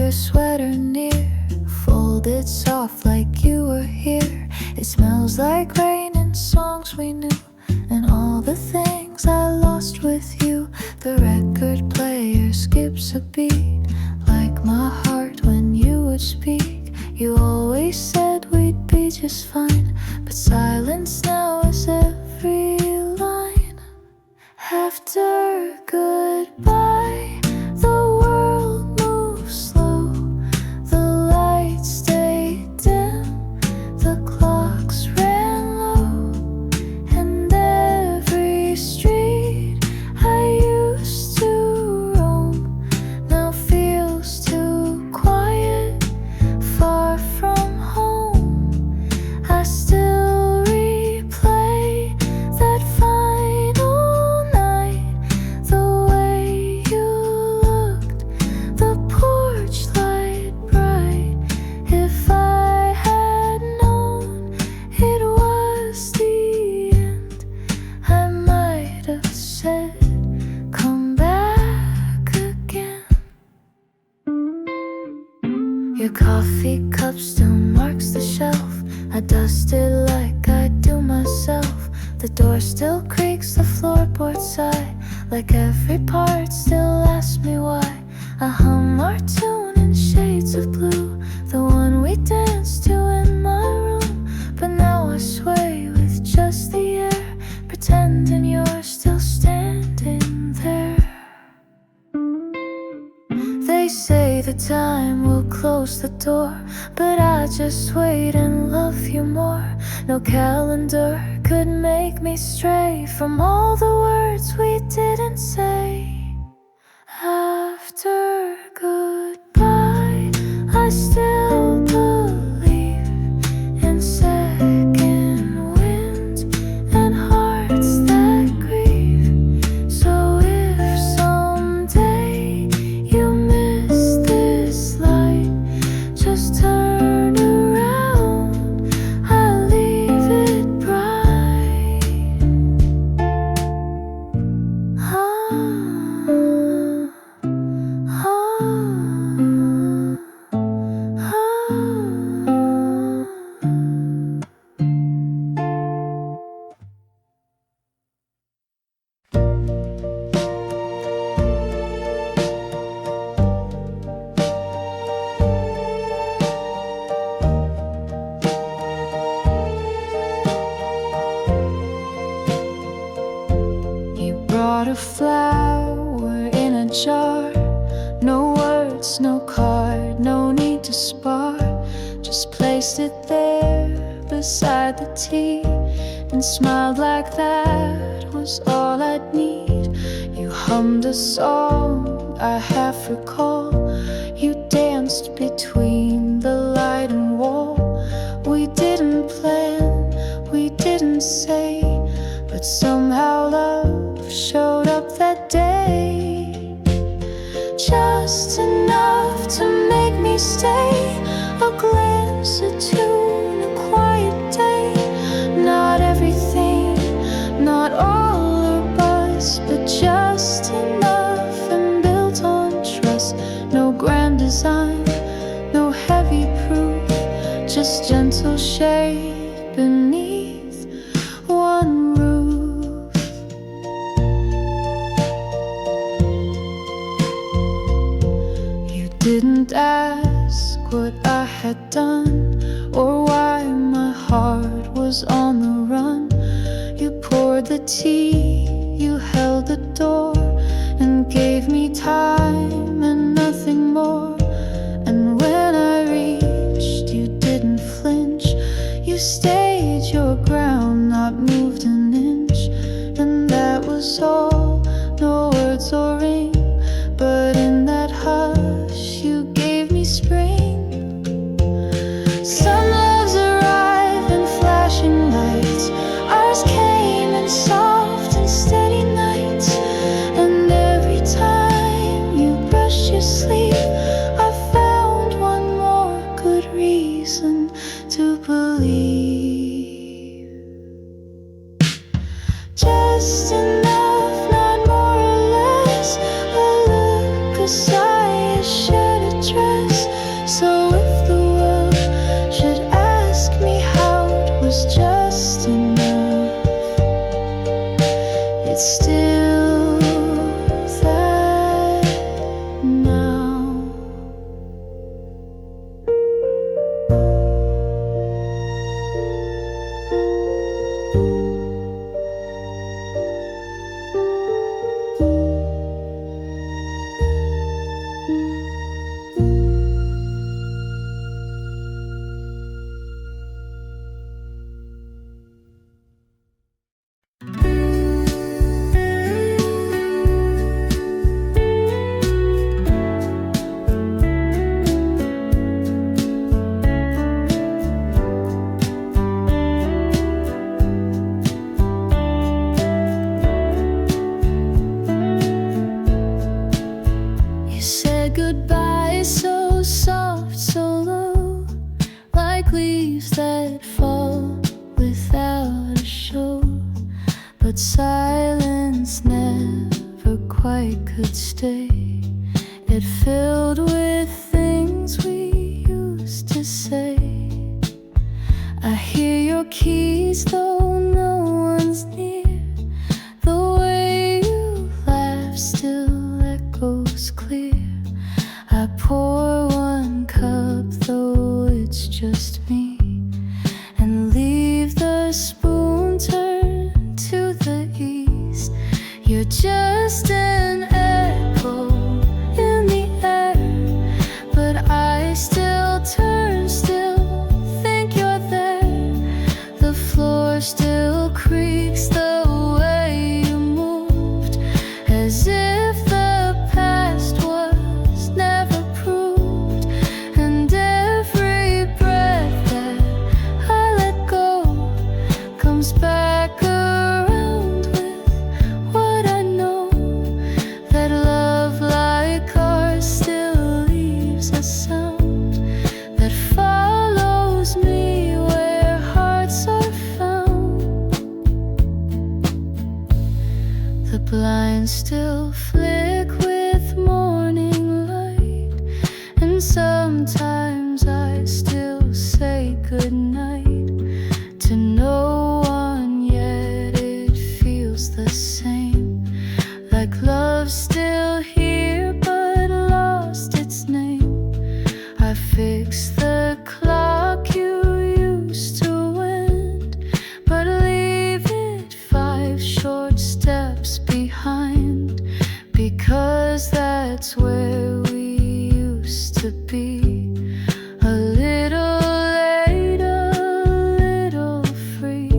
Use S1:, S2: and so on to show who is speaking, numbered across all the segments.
S1: your sweater near, folded soft like you were here. It smells like rain and songs we knew, and all the things I lost with you. The record player skips a beat, like my heart when you would speak. You always said we'd be just fine, but silence now is every line. After goodbye, the world moves slow, the lights stay dim, the clocks ran low, and every street I used to roam now feels too quiet, far from home. I still replay that final night, the way you looked, the porch light bright. If I had known it was the end, I might have said, come back again. Your coffee cup still marks the shelf. I dust it like I do myself. The door still creaks, the floorboard sigh, like every part still asks me why. I hum our tune in shades of blue, the one we danced to in my room. But now I sway with just the air, pretending you're still standing there. They say the time will close the door, but I just wait and love you more. No calendar could make me stray from all the words we didn't say. After goodbye, I still believe in second winds and hearts that grieve. So if someday you miss this light, just turn around, I'll leave it bright. You brought a flower in a jar, no words, no card, no need to spar. Just placed it there beside the tea and smiled like that was all I'd need. You hummed a song I half recall. You danced between the light and wall. We didn't plan, we didn't say, but somehow love showed up that day. Just enough to make me stay, a glance, a tune, a quiet day. Not everything, not all or buzz, but just enough and built on trust. No grand design, no heavy proof, just gentle shade beneath one roof. You didn't ask what I had done or why my heart was on the run. You poured the tea, you held the door, and gave me time and nothing more. And when I reached, you didn't flinch. You stayed your ground, not moved an inch. And that was all, no words or ring, but in that hush you gave me spring. Some loves arrive in flashing lights, ours came in soft and steady nights. And every time you brushed Goodbye is so soft, so low, like leaves that fall without a show. But silence never quite could stay. It filled with things we used to say. I hear your keys though no one's near. The way you laugh still echoes clear. I pour one cup though it's just me, and leave the spoon turned to the east. You're just an echo in the air, but I still turn, still think you're there. The floor still creaks the way you moved, as if the past was never proved. And every breath that I let go comes back around with what I know, that love like ours still leaves a sound that follows me where hearts are found. The blinds still flick with morning light, and sometimes I still say goodnight to no one, yet it feels the same, like love's still here but lost its name. I fix the clock you used to wind, but leave it 5 short steps behind, because that's where we used to be. A little late, a little free.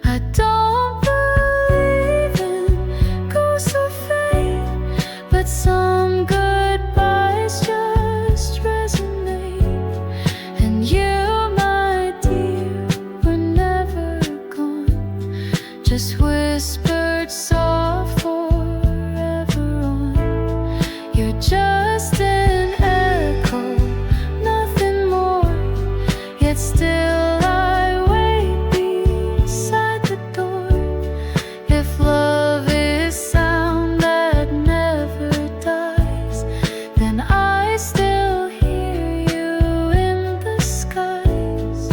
S1: I don't believe in ghosts or fate, but some goodbyes just resonate. And you, my dear, were never gone, just whispered soft forever on. You're just an echo, nothing more, yet still I wait beside the door. If love is sound that never dies, then I still hear you in the skies.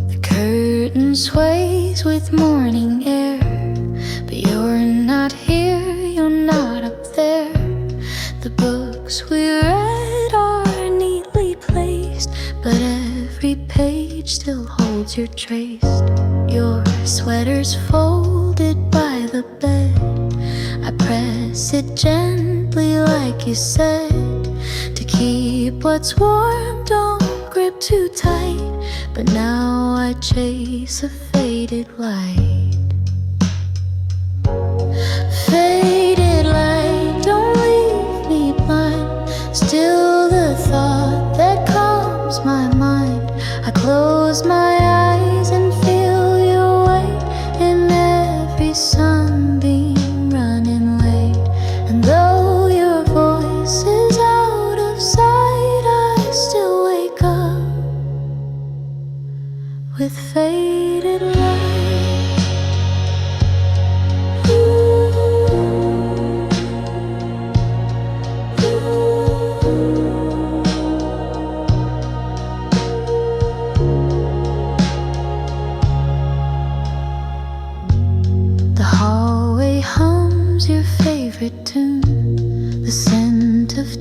S1: The curtain sways with morning air, but you're not here, you're not up there. The books we read are neatly placed, but every page still holds your trace. Your sweater's folded by the bed. I press it gently like you said, to keep what's warm, don't grip too tight. But now I chase a faded light. Faded light, don't leave me blind. Still the thought that calms my mind. I close my eyes and feel your weight in every sunbeam running late. And though your voice is out of sight, I still wake up with faded light. The hallway hums your favorite tune, the scent of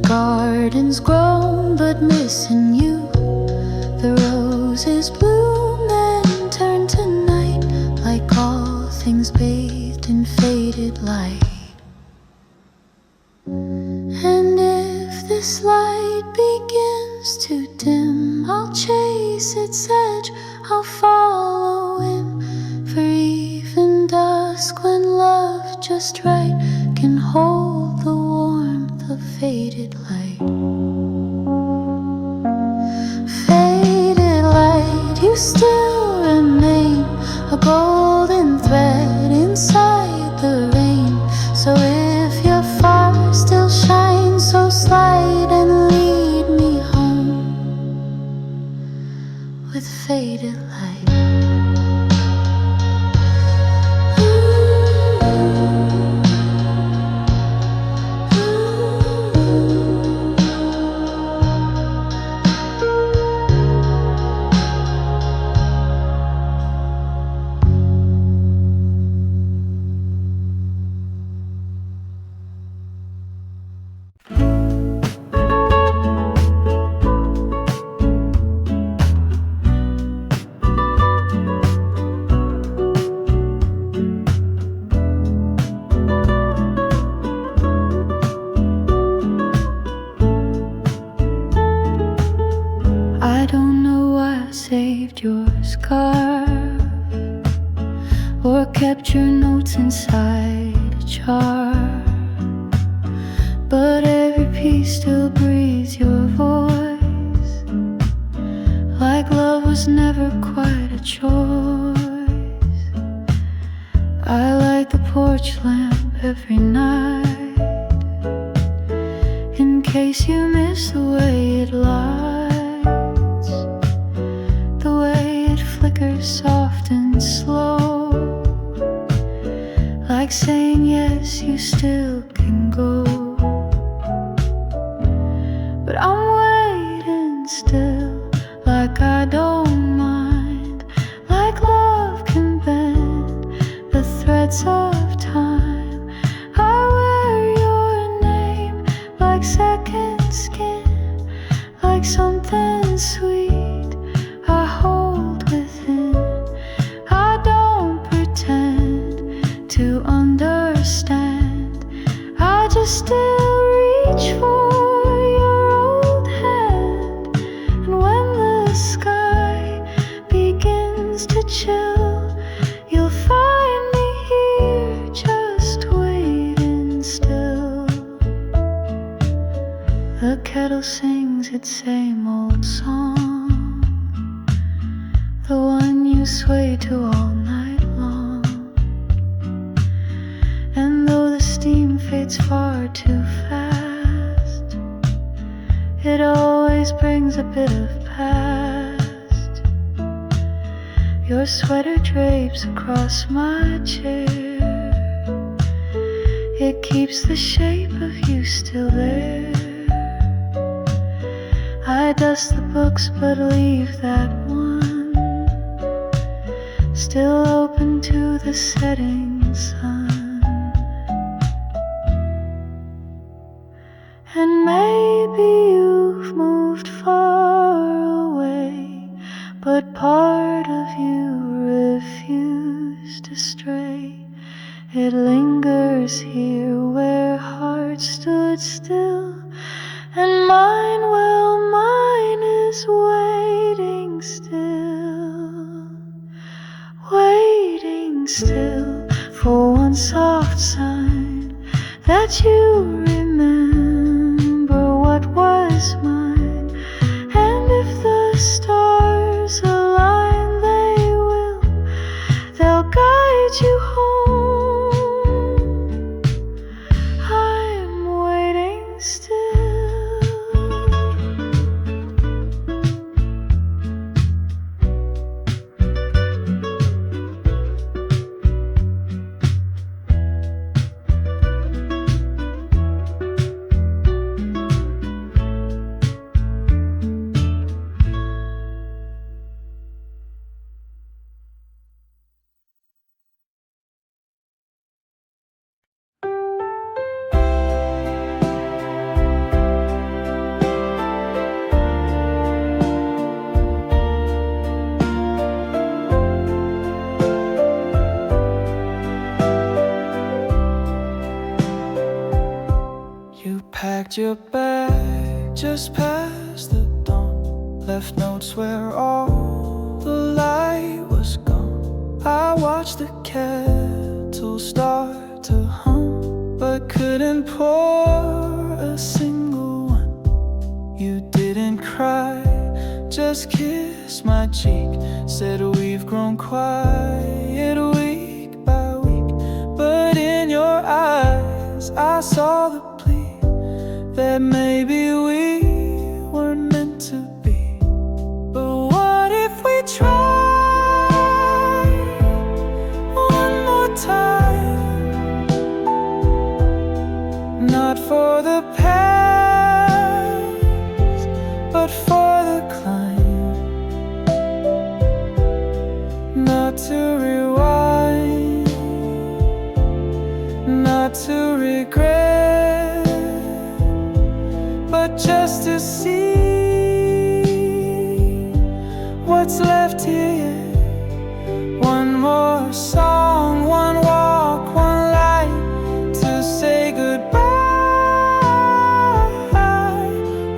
S1: garden's grown, but missing you. The roses bloom and turn to night, like all things bathed in faded light. And if this light begins to dim, I'll chase its edge, I'll follow in. For even dusk, when love just right can hold the warmth of faded light. Faded light, you still remain a golden thread inside the rain. So if you're far, still shine so slight and lead me home with faded light. I don't know why I saved your scarf or kept your notes inside a jar, but every piece still breathes your voice, like love was never quite a choice. I light the porch lamp every night, in case you miss the way it lights, the way it flickers soft and slow, like saying yes, you still can go. But I'm waiting still, like I don't mind, like love can bend the threads of time. I wear your name like second skin, like something sweet I hold within. I don't pretend to understand, I just still reach for your old hand. And when the sky begins to chill, you'll find me here just waiting still. The kettle sings its same old song, the one you sway to all night long. And though the steam fades far too fast, it always brings a bit of past. Your sweater drapes across my chair, it keeps the shape of you still there. I dust the books but leave that one still open to the setting sun. And maybe you've moved far away, but part of you refused to stray. It lingers here where hearts stood still, and mine, well, mine is waiting still, waiting still for one soft sign that you remember what was mine. And if the stars align, they will, they'll guide you home. I'm waiting still. had your back just past the dawn. Left notes where all the light was gone. I watched the kettle start to hum, but couldn't pour a single one. You didn't cry, just kissed my cheek. Said we've grown quiet week by week. But in your eyes I saw the plea that maybe we weren't meant to be. But what if we tried one more time? Not for the past, but for the climb. Not to rewind, not to regret, but just to see what's left here. One more song, one walk, one light to say goodbye.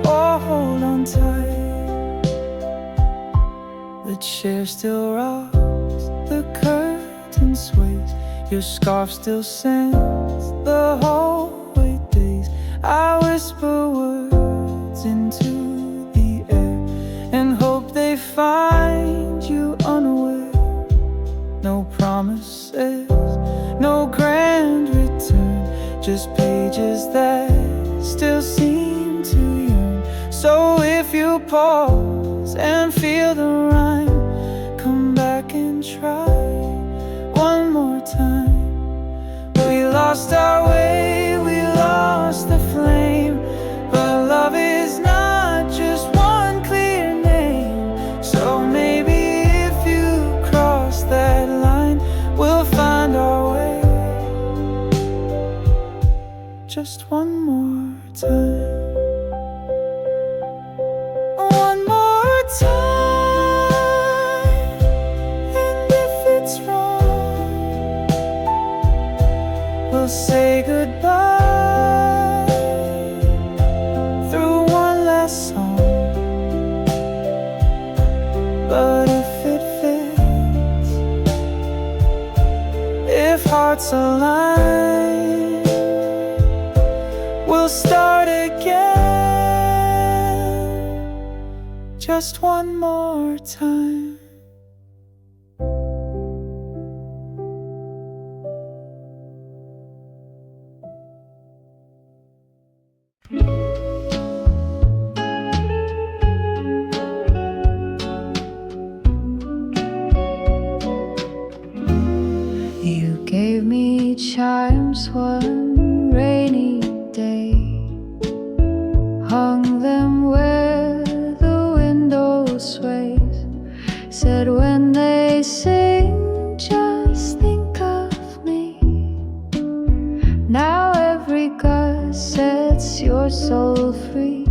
S1: Oh, hold on tight. The chair still rocks, the curtain sways, your scarf still sends the hallway days. I whisper words into the air and hope they find you unaware. No promises, no grand return, just pages that still seem to yearn. So if you pause and feel the rhyme, come back and try one more time. We lost our way, we lost the flame, but love is not just one clear name. So maybe if you cross that line, we'll find our way. Just one more time. One more time. And if it's wrong, we'll say goodbye through one last song. But if it fits, if hearts align, we'll start again, just one more time. You gave me chimes one rainy day, hung them where the window sways, said when they sing, just think of me. Now every gust sets your soul free.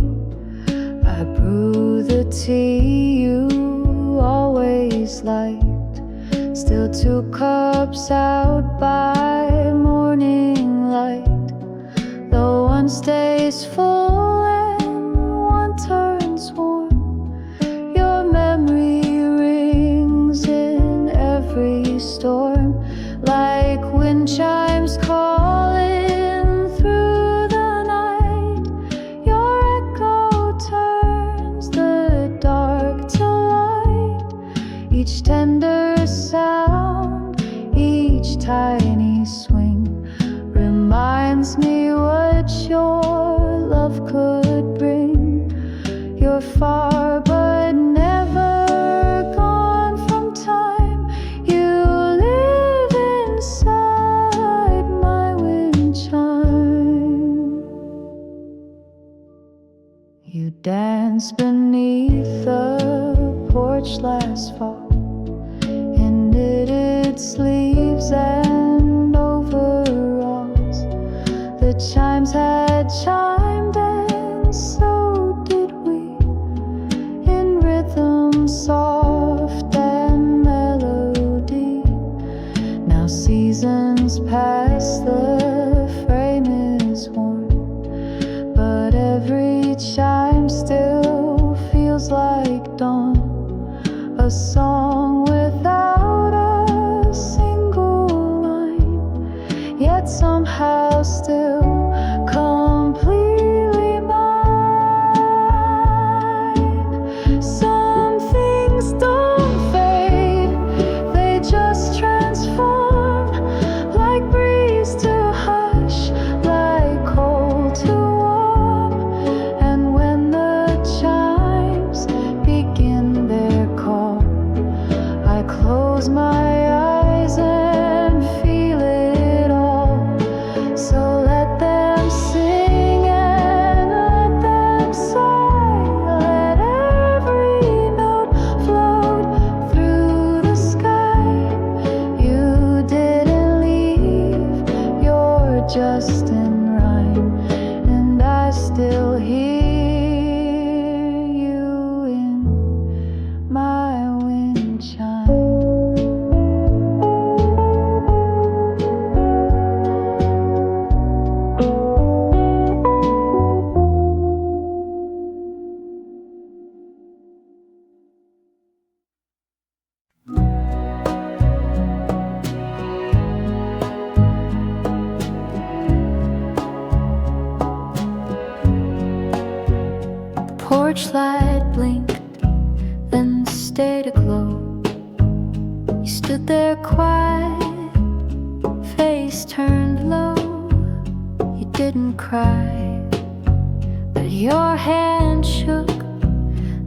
S1: I brew the tea you always liked, still 2 cups out by morning light. Though one stays full and one turns warm, your memory rings in every storm, like wind chimes calling through the night. Your echo turns the dark to light. Each tender sound, each tiny swing reminds me what your love could bring. You're far but never gone from time. You live inside my wind chime. You danced beneath the porch last fall in knitted sleeves and overalls. The chimes had chimed and so did we, in rhythm soft and melody. Now seasons pass, the frame is worn, but chime still feels like dawn, a song without a single line, yet somehow still completely mine. Some things don't fade, they just transform, like breeze to hush, like cold to warm. And when the chimes begin their call, I close my eyes and feel it all. So let them sing and let them sigh, let every note float through the sky. You didn't leave, you're just in rhyme, and I still hear you in my wind chime. The porch light blinked, then stayed aglow. You stood there quiet, face turned low. You didn't cry, but your hand shook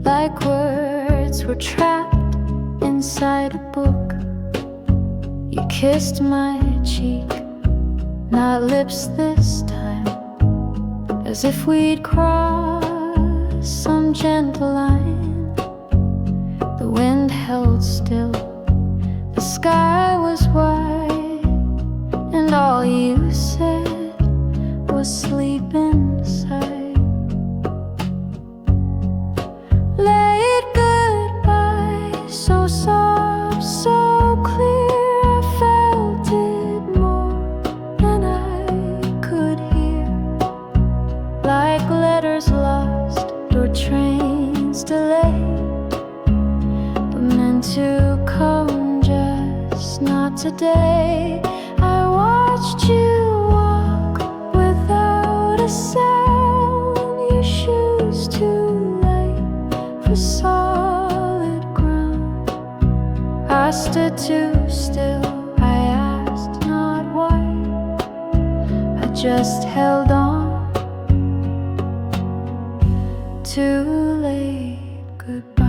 S1: like words were trapped inside a book. You kissed my cheek, not lips this time, as if we'd crossed some gentle line. The wind held still, the sky was white, and all you said was sleep inside. Late goodbye, so soft, so clear, I felt it more than I could hear, like letters lost or trains delayed, but meant to come, just not today. I watched you walk without a sound, your shoes too light for solid ground. I stood too still, I asked not why, I just held on. Too late, goodbye.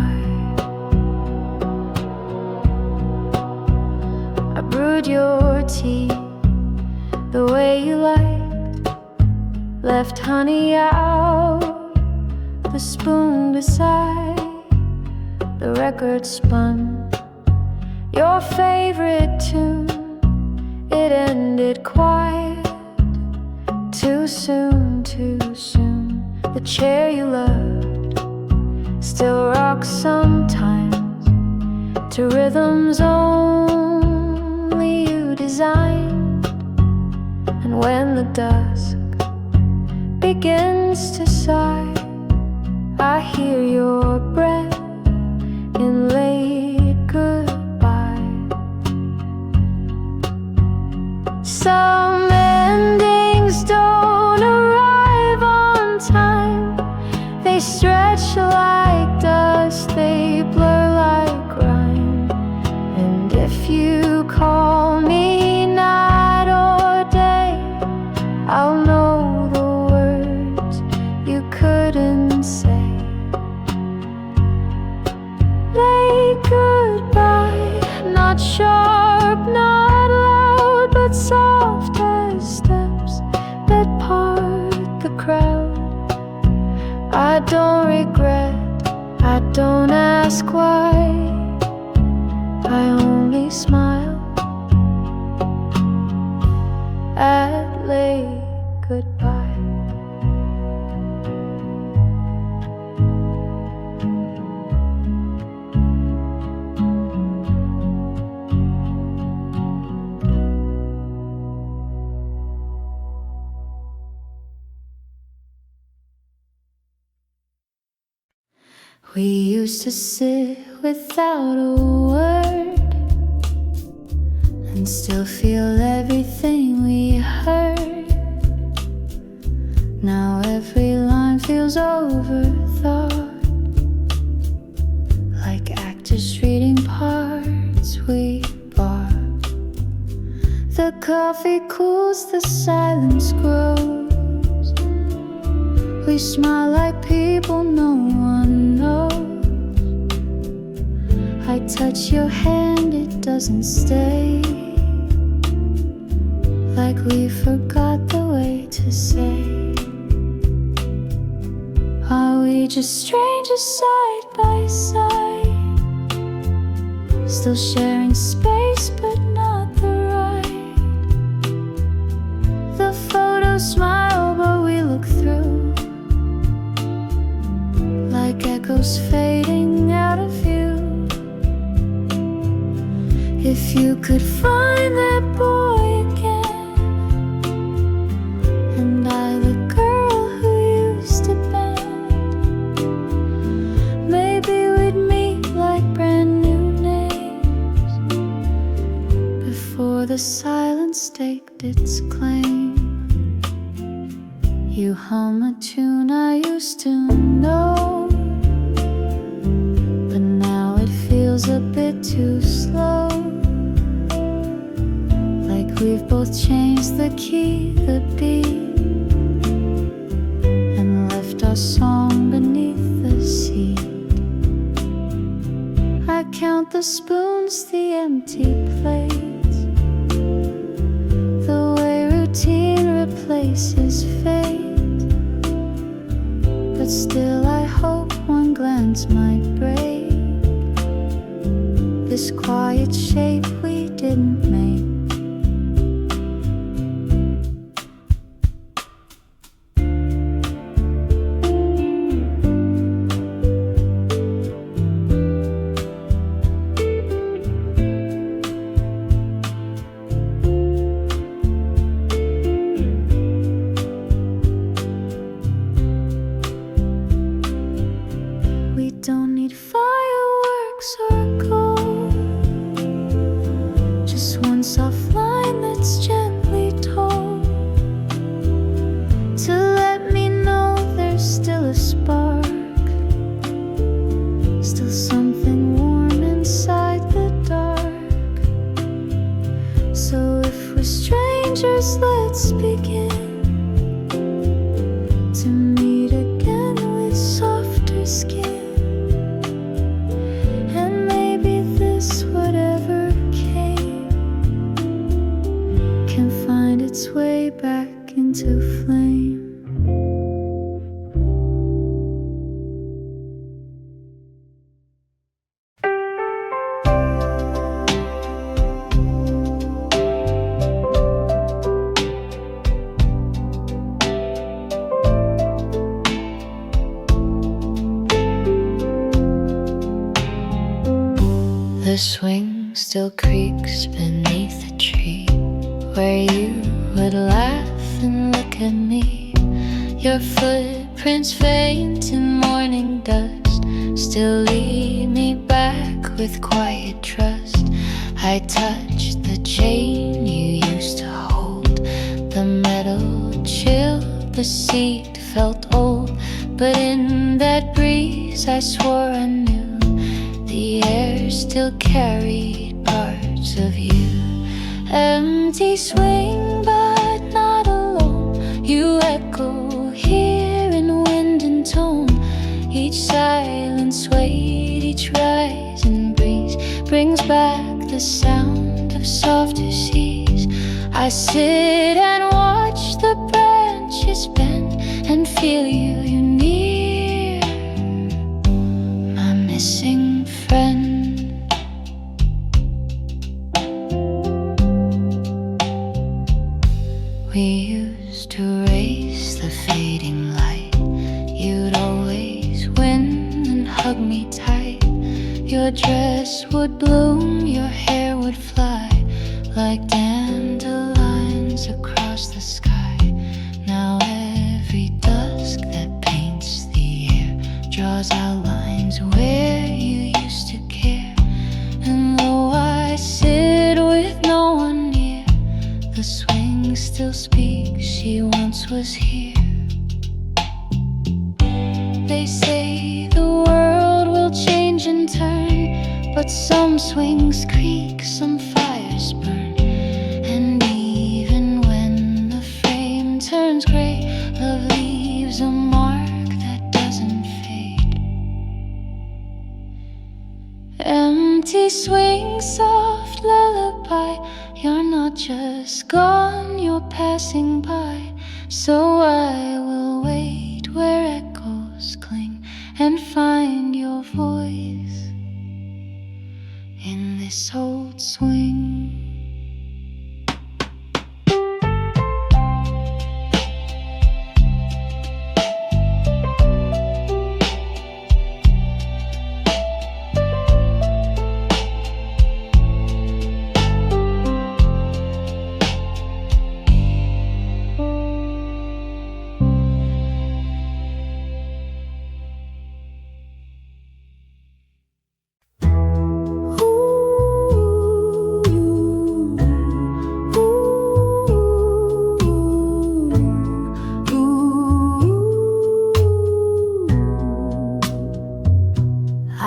S1: I brewed your tea the way you liked, left honey out, the spoon beside, the record spun your favorite tune. It ended quiet, too soon, too soon. The chair you loved still rocks sometimes to rhythms only you designed. And when the dusk begins to sigh, I hear your breath in late goodbye. Some endings don't arrive on time, they stretch like dust, they blur like rhyme. And if you call me night or day, I'll know the words you couldn't say. Late goodbye, not sharp, not loud, but soft as steps that part the crowd. I don't regret, I don't ask why, I only smile at late goodbye. We used to sit without a word and still feel everything we heard. Now every line feels overthought, like actors reading parts we bought. The coffee cools, the silence grows. We smile like people no one knows. I touch your hand, it doesn't stay, like we forgot the way to say. Are we just strangers side by side, still sharing space but not the ride? The photos smile but we look through, like echoes fading out of view. If you could find that boy again, and I the girl who used to bend, maybe we'd meet like brand new names, before the silence staked its claim. You hum a tune I used to know, but now it feels a bit too slow, like we've both changed the key, the beat, and left our song beneath the seat. I count the spoons, the empty plates, the way routine replaces fate. But still I hope one glance might break this quiet shape we didn't make. We don't need fireworks or gold, just one soft line that's gently told, to let me know there's still a spark, still something warm inside the dark. So if we're strangers, let's begin to meet again with softer skin. Can find its way back into flame. The swing still creaks beneath the tree where you would laugh and look at me. Your footprints faint in morning dust still lead me back with quiet trust. I touched the chain you used to hold, the metal chill, the seat felt old, but in that breeze I swore I knew the air still carried parts of you. Empty swing, but not alone. You echo here in wind and tone. Each silent sway, each rising breeze brings back the sound of softer seas. I sit and watch the branches bend and feel you near, my missing friend. We used to race the fading light. You'd always win and hug me tight. Your dress would bloom, your hair would fly like dandelions across the sky. Now every dusk that paints the air draws outlines remains where you used to care. And though I sit with no one near, the swing still speaks, she once was here. They say the world will change and turn, but some swings creak, some fires burn. And even when the frame turns gray, love leaves a mark that doesn't fade. Empty swing, soft lullaby, you're not just gone, you're passing by. So I will wait where echoes cling and find your voice in this old swing.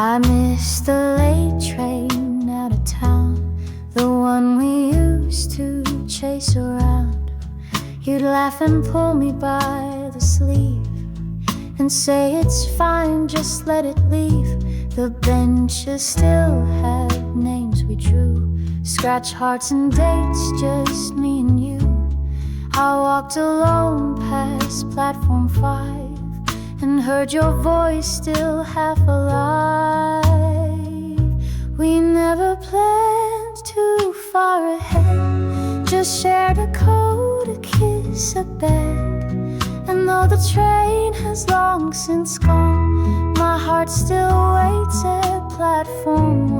S1: I miss the late train out of town, the one we used to chase around. You'd laugh and pull me by the sleeve and say it's fine, just let it leave. The benches still had names we drew, scratch hearts and dates, just me and you. I walked alone past platform 5 and heard your voice still half alive. We never planned too far ahead, just shared a coat, a kiss, a bed. And though the train has long since gone, my heart still waits at platform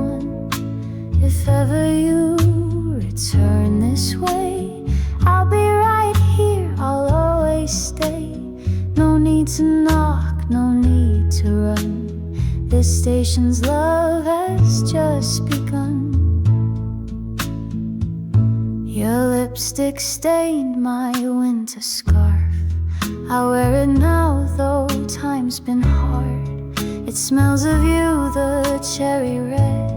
S1: 1. If ever you return this way, I'll be right here, I'll always stay. No need to knock, no need to run, this station's love has just begun. Your lipstick stained my winter scarf, I wear it now though time's been hard. It smells of you, the cherry red,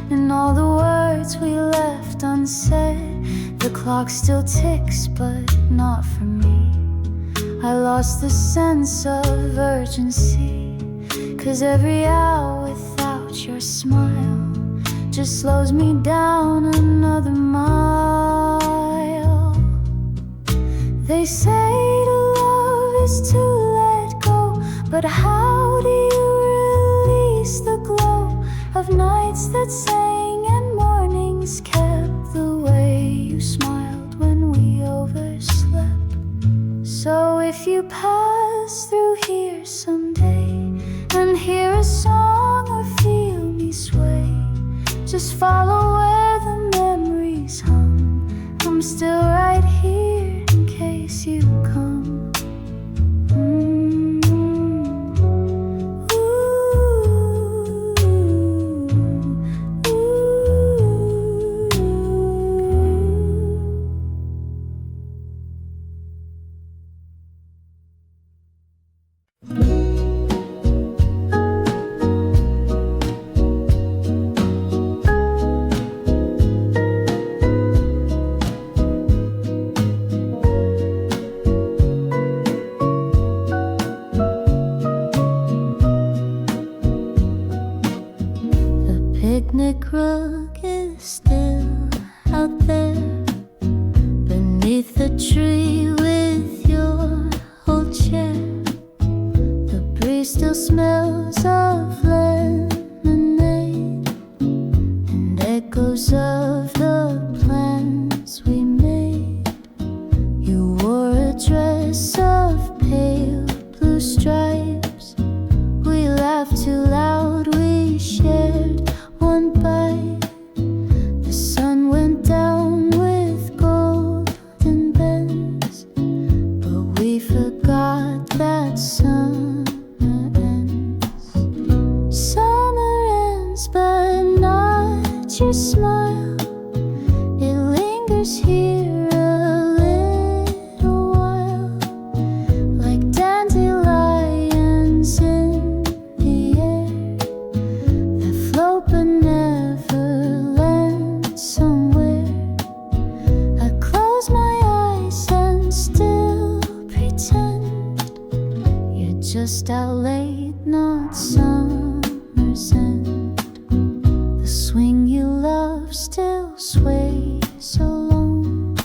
S1: and all the words we left unsaid. The clock still ticks but not for me, I lost the sense of urgency, 'cause every hour without your smile just slows me down another mile. They say to love is to let go, but how do you release the glow of nights that sang and mornings kept the way you smiled when we overslept? So if you pass through here someday and hear a song or feel me sway, just follow where the memories hum. I'm still right here in case you come. Picnic rug is still out there beneath the tree with your old chair. The breeze still smells of lemonade and echoes of the plans we made. You wore a dress of pale blue stripes, we laughed too loud, we shared one bite. The sun went down with golden bends, but we forgot that summer ends. smile, it lingers here a little while, like dandelions in the air that float but never land somewhere. I close my eyes and still pretend you're just out late, not summer's end. The swing you love still sways alone.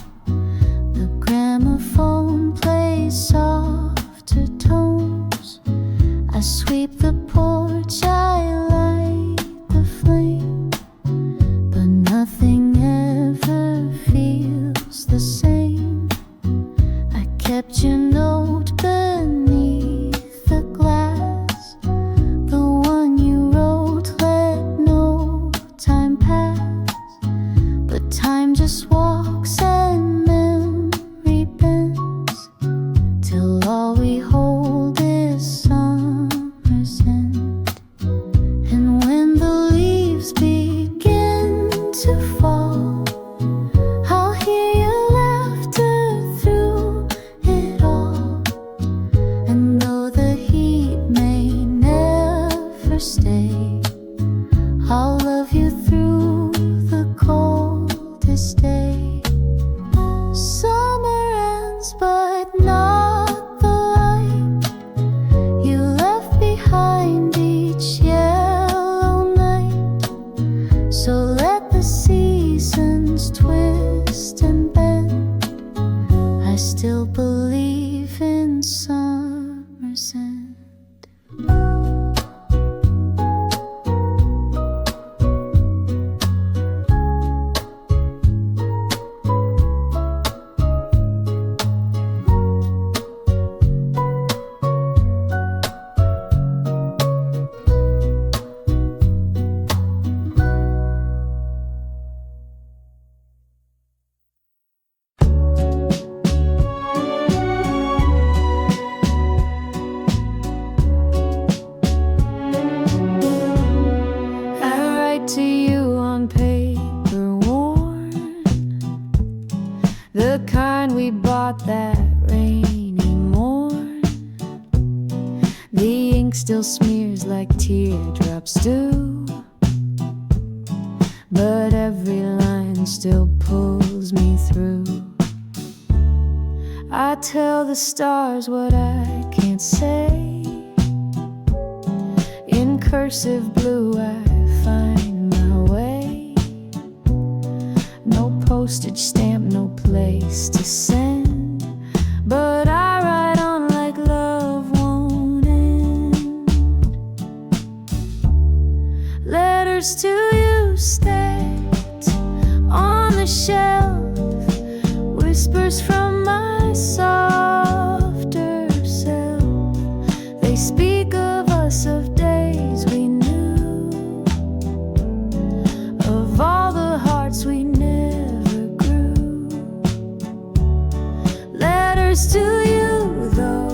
S1: The gramophone plays softer tones. I sweep the porch, I light the flame, but nothing ever feels the same. I kept your note beneath the glass, the one you wrote, let no time pass. But time just walks and memory bends, till all we hold is summer's end. And when the leaves begin to fall, I'll hear your laughter through it all. And though the heat may never stay, I'll love you through the coldest day. Summer ends, but not the light you left behind each yellow night. So let the seasons twist and bend, I still believe in summer's end. I write to you on paper worn, the kind we bought that rainy morn. The ink still smears like teardrops do, but every line still pulls me through. I tell the stars what I can't say. In cursive blue I find my way. No postage stamp, no place to send, but I write on like love won't end. Letters to you stacked on the shelf, whispers from my softer self. They speak of us, of days we knew, of all the hearts we never grew. Letters to you, though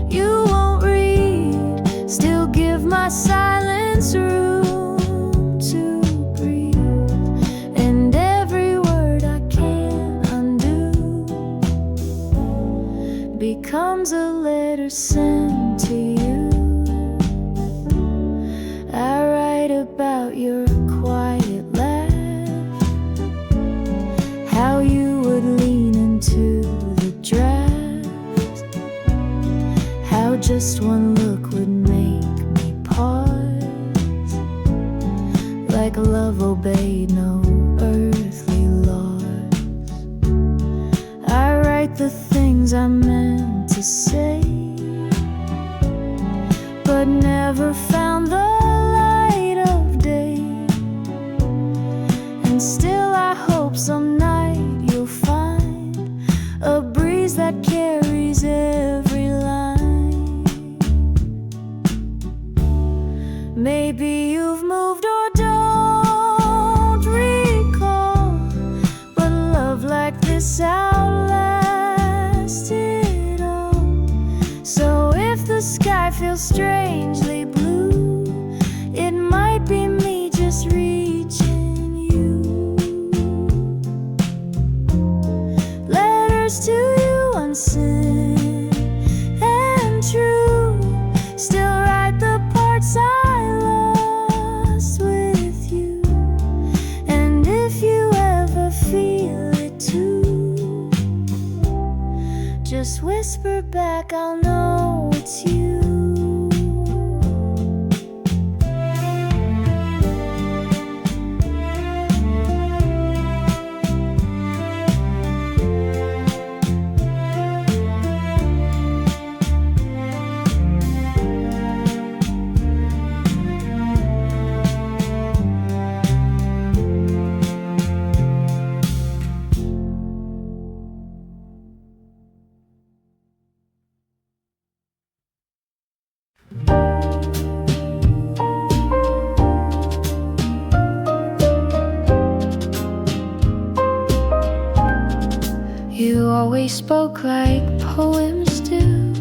S1: you won't read, still give my silence room to breathe. And every word I can't undo becomes a letter sent to you. I write about your quiet laugh, how you would lean into the draft, how just one look would make me pause, like love obeyed no earthly laws. I write the things I meant to say, but never found the light of day. And still I hope some night you'll find a breeze that carries every line. Maybe you've moved or don't recall, but love like this outlasted all. So if the sky feels strangely blue, it might be me just reaching whisper back, I'll know it's you. You always spoke like poems do,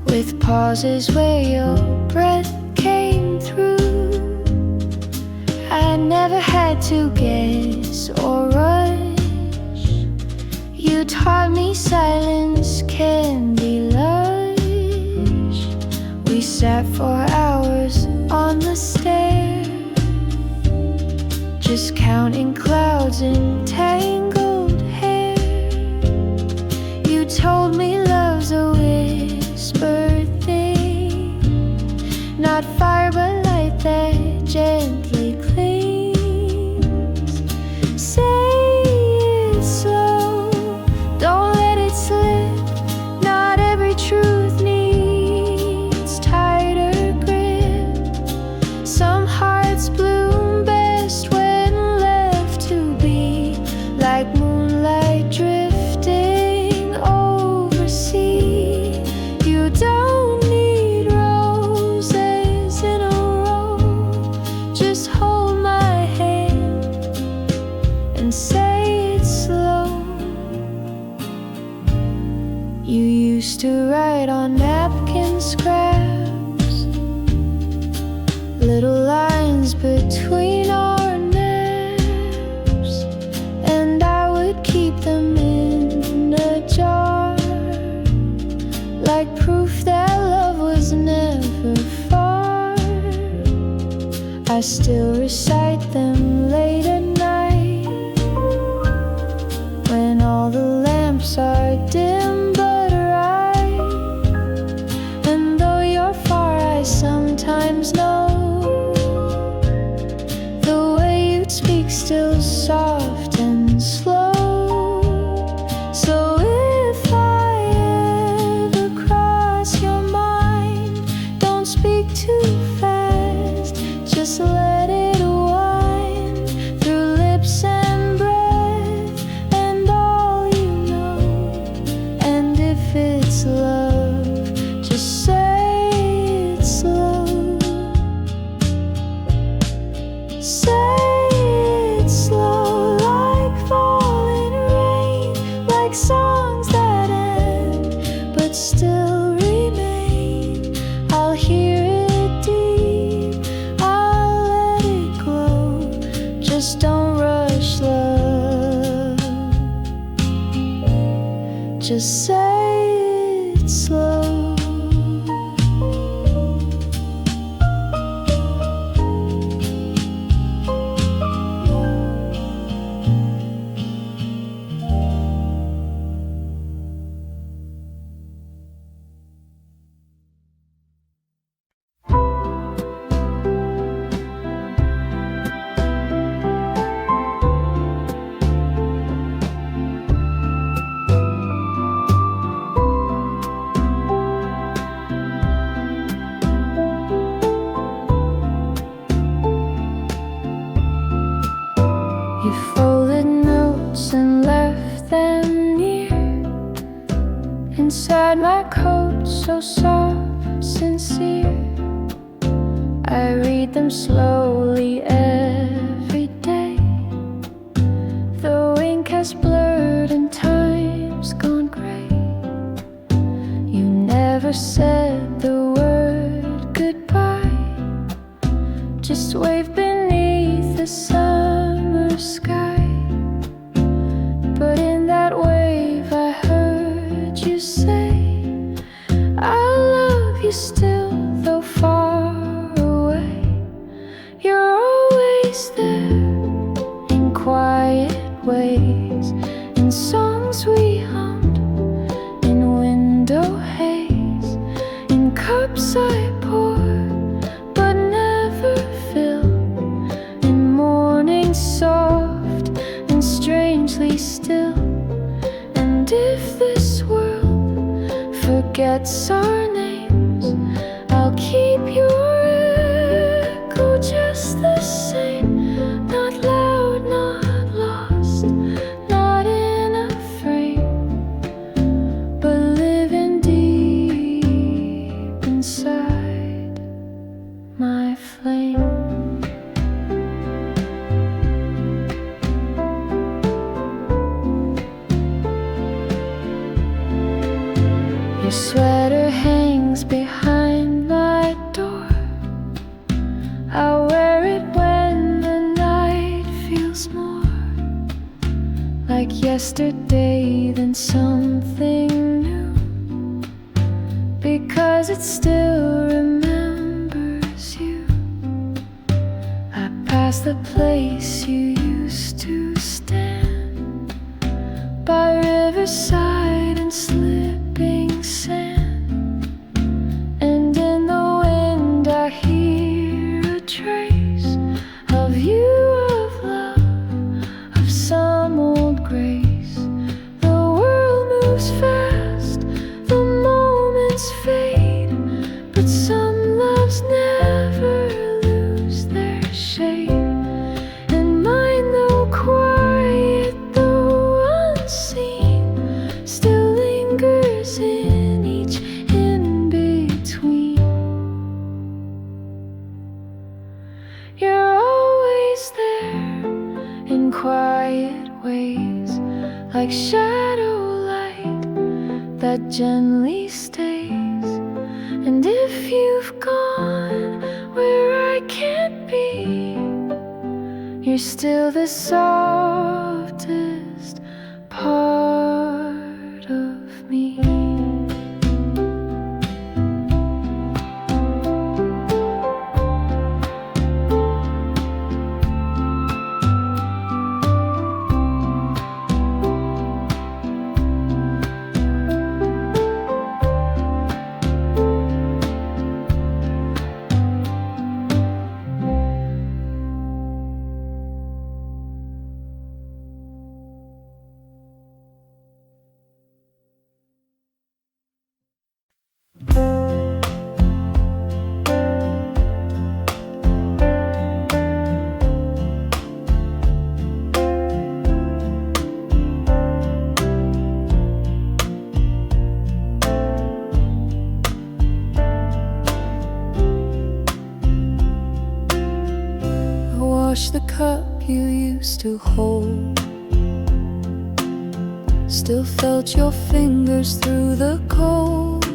S1: with pauses where your breath came through. I never had to guess or rush. You taught me silence can be lush. We sat for hours on the stairs, just counting clouds and tangled hair. You told me love's a whispered thing, not fire but light that gently clings. Say it slow, don't let it slip. Not every truth needs tighter grip. Some hearts bloom best when left to be, like moonlight drifting over sea. You don't need roses in a row, just hold my hand and say it slow. You used to write on napkin scraps, little lines between our naps, and I would keep them in a jar, like proof that love was never far. I still recite them late at night, when all the lamps are dim but bright. And though you're far, I sometimes know the way you speak still soft and slow. So if I ever cross your mind, don't speak too fast, just let it wind through lips and breath and all you know. And if it's love, just say it slow. Say it slow, like falling rain, like songs that end but still remain. I'll hear it deep, I'll let it glow. Just don't rush love, just say it slow. You folded notes and left them near inside my coat, so soft, sincere. I read them slowly every day. The ink has blurred and time's gone gray. You never said the word goodbye, just waved beneath the summer sky. But in that wave I heard you say, I love you still, though far away. You're always there in quiet ways, and songs we hummed cups I pour but never fill, in mornings soft and strangely still. And if this world forgets our names, I'll keep your echo just the same. Not loud, not lost, not in a frame, but living deep inside my flame. Your sweater hangs behind my door. I wear it when the night feels more like yesterday than something new, because it still remembers you. I pass the place you used to stand by riverside and slipping sand, and in the wind I hear a trace of you, of love, of some old grace. The world moves fast, the moments fade, but some loves never lose their shade. And mine, though quiet, though unseen, still lingers in each in-between. You're always there in quiet ways, like shadow light that gently stays. And if you've gone where I can't be, you're still the softest part of me. Wash the cup you used to hold, still felt your fingers through the cold.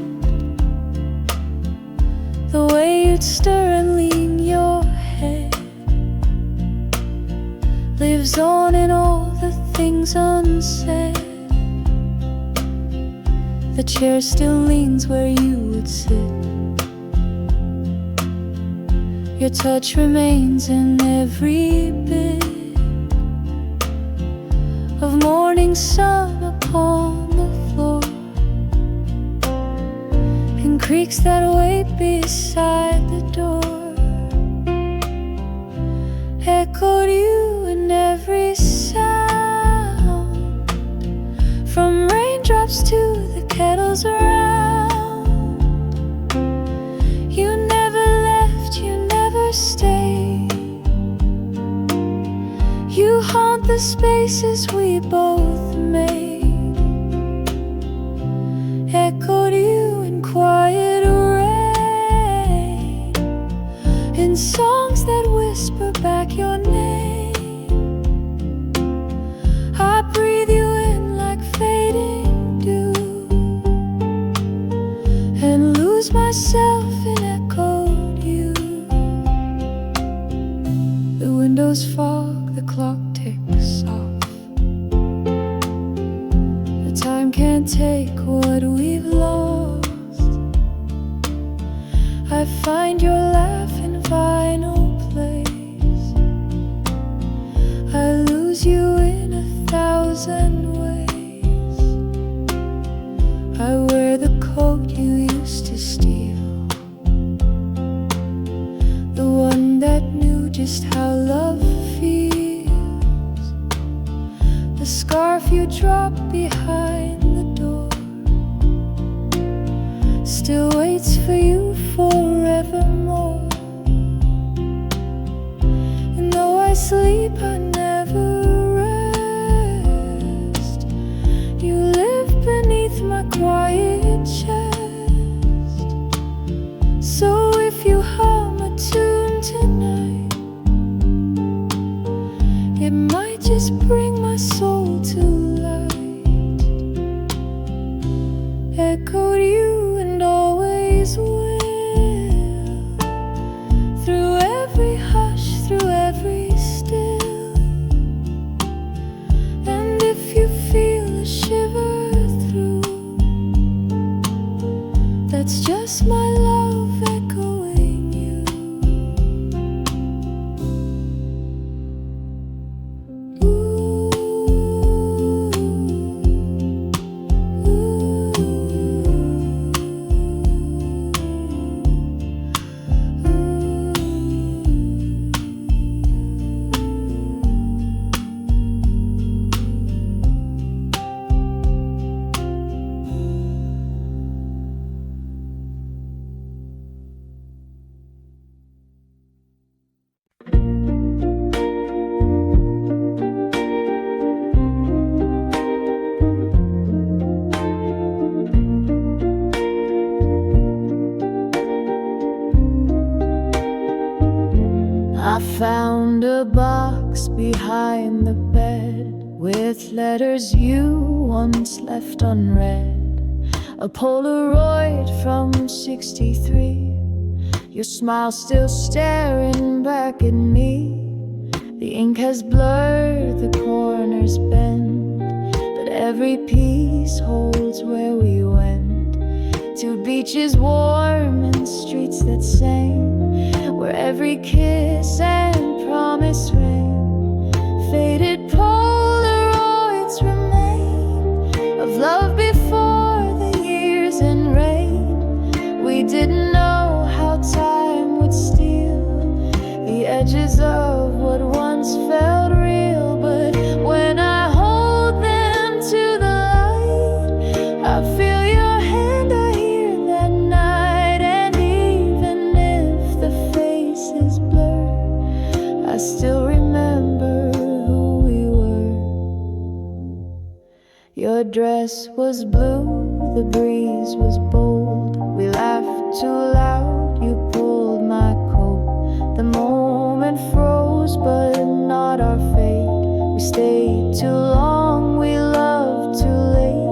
S1: The way you'd stir and lean your head lives on in all the things unsaid. The chair still leans where you would sit. Your touch remains in every bit of morning sun upon the floor, and creaks that wait beside the door echoed you in every sound, from raindrops to the kettles around. You never left, you never stayed. You haunt the spaces we both made, echoed you in quiet rain, in songs that whisper back your name. I breathe you in like fading dew, and lose myself in echoed you. The windows fog, the clock ticks off. The time can't take what we've lost. I find your laugh in vinyl plays. I lose you in 1,000 ways. I wear the coat you used to steal, just how love feels. The scarf you dropped behind the door still waits for you forevermore. And though I sleep, I never rest. You live beneath my quiet chest. So if you hum a tune tonight, it might just bring my soul to light. Echoed you and always will, through every hush, through every still. And if you feel a shiver through, that's just my love echoing you. Ooh, I found a box behind the bed with letters you once left unread. A Polaroid from '63, your smile still staring back at me. The ink has blurred, the corners bend, but every piece holds where we went. To beaches warm and streets that sang, where every kiss and promise rang. Faded Polaroids remain of love before the years and rain. We didn't know how time would steal the edges of what once felt real. But when I hold them to the light, I feel your hand, I hear that night. And even if the face is blurred, I still remember who we were. Your dress was blue, the breeze was bold. We laughed too loud, you pulled my coat. The moment froze, but not our fate. We stayed too long, we loved too late.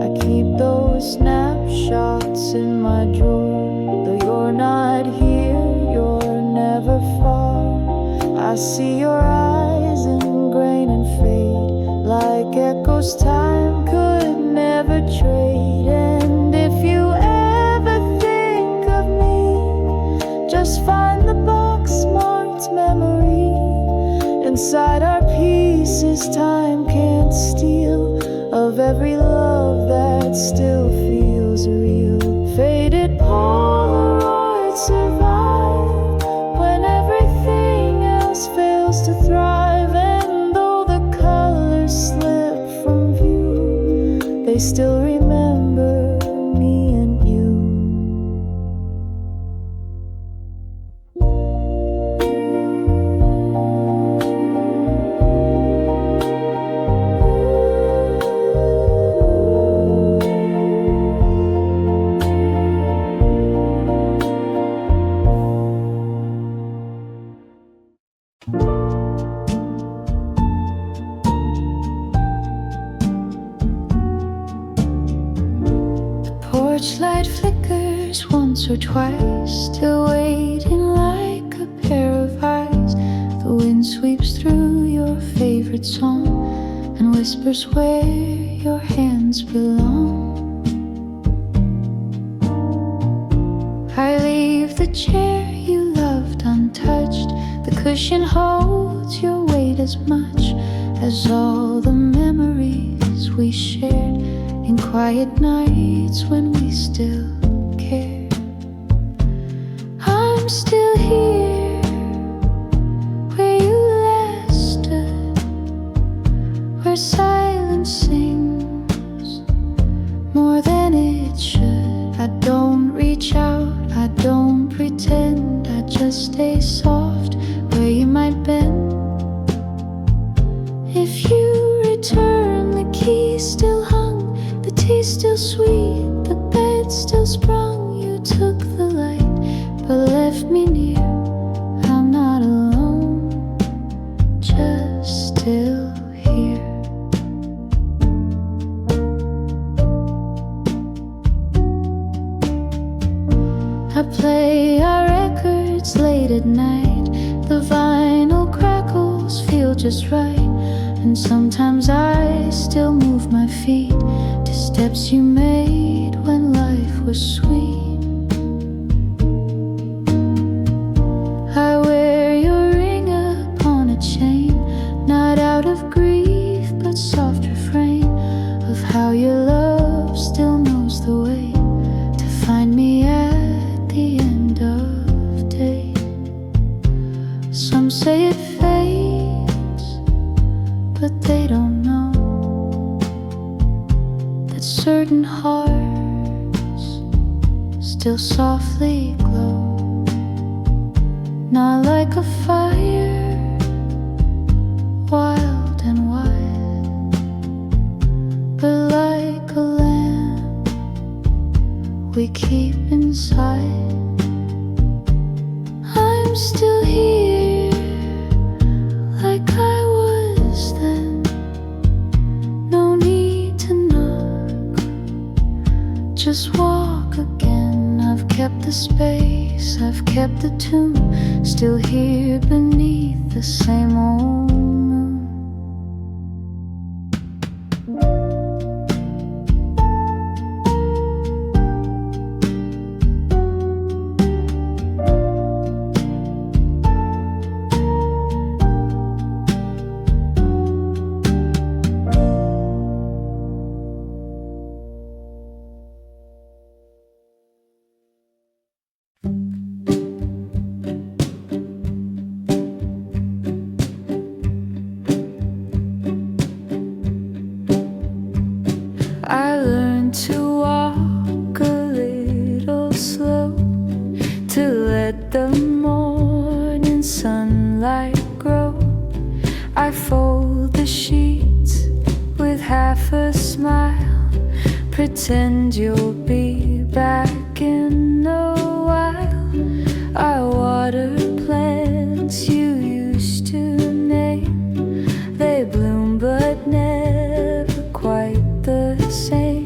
S1: I keep those snapshots in my drawer. Though you're not here, you're never far. I see your eyes in grain and fade, like echoes time could never trade. And if you ever think of me, just find the box marked memory. Inside our pieces time can't steal, of every love that still feels real. Faded Polaroids survive when everything else fails to thrive. And though the colors slip from view, they still remember me and you. Porch light flickers once or twice, still waiting like a pair of eyes. The wind sweeps through your favorite song and whispers where your hands belong. I leave the chair you loved untouched. The cushion holds your weight as much as all the memories we shared in quiet nights when we still cared. I'm still here but stay soft where you might bend. If you return, the key still hung, the tea still sweet, the bed still sprung. You took the light, but left me near. I'm not alone, just still here. I play our records late at night. The vinyl crackles feel just right. And sometimes I still move my feet to steps you made when life was sweet. I wear your ring upon a chain, not out of grief, but soft refrain of how your love still knows the way to find me at the end of day. Some say it fades, but they don't know that certain hearts still softly glow. Not like a fire, wild and wide, but like a lamp we keep inside. I'm still here, like I was then. No need to knock, just walk again. I've kept the space, I've kept the tune, still here beneath the same old moon. I learned to walk a little slow, to let the morning sunlight grow. I fold the sheets with half a smile, pretend you'll be back in a while. I water plants you used to name, they bloom but never quite the same.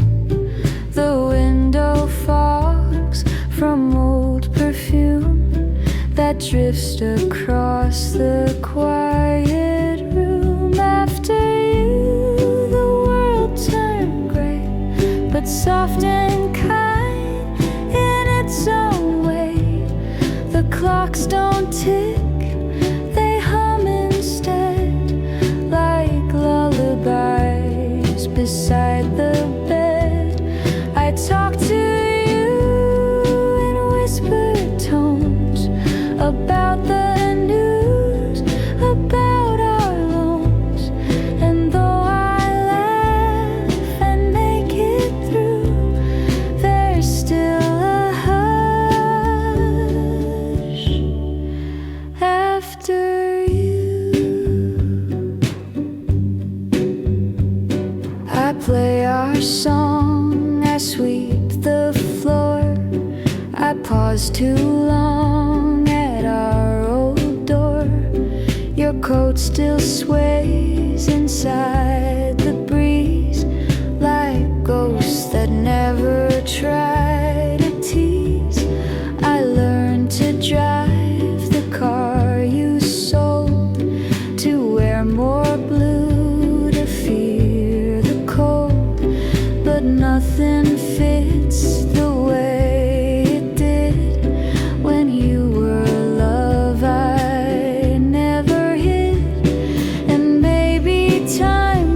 S1: The window fogs from old perfume that drifts across the quiet room. After you, the world turned gray, but soft and kind in its own way. The clocks don't tick, they hum instead, like lullabies beside the bed. I talk to you in whispered tones about the news, about our loans. And though I laugh and make it through, there's still a hush after you. I play our song, I sweep the floor. I pause too long at our old door. Your coat still sways inside the breeze, like ghosts that never try to tease. I learned to drive the car you sold, to wear more blue, to fear the cold. But nothing fits the way it did when you were love I never hid. And maybe time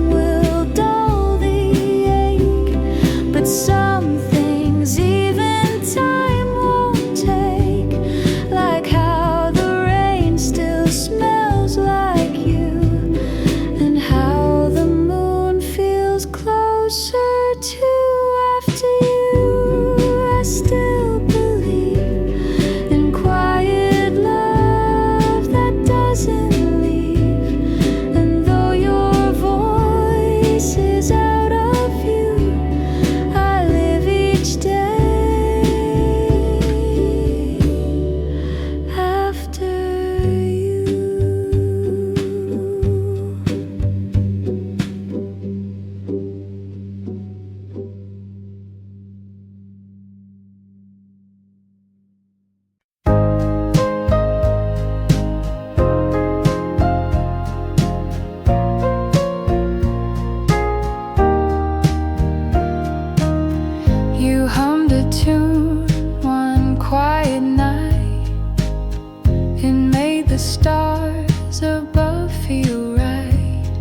S1: the stars above feel right.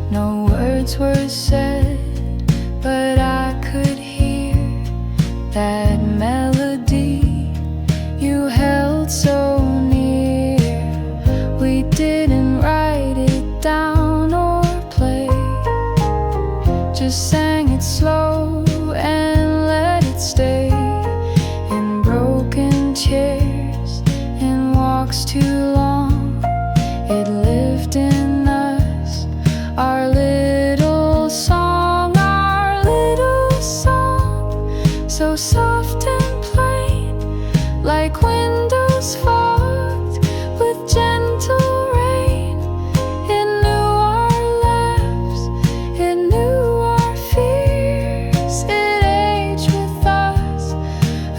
S1: No words were said, but I could hear that melody you held so near. We didn't write it down or play, just sang it slow and let it stay. In broken chairs and walks too long, it lived in us, our little song, so soft and plain, like windows fogged with gentle rain. It knew our laughs, it knew our fears. It aged with us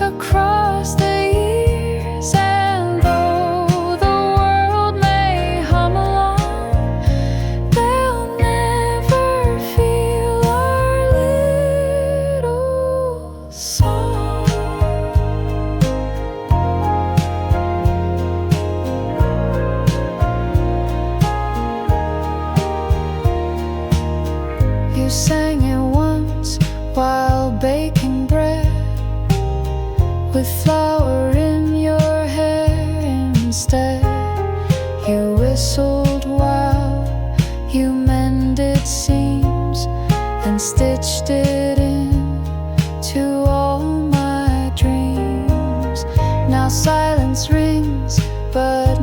S1: across the years. And though the world may hum along, they'll never feel our little song. You sang it once while baking bread, with flour in your hair instead. You whistled while you mended seams and stitched it in to all my dreams. Now silence rings, but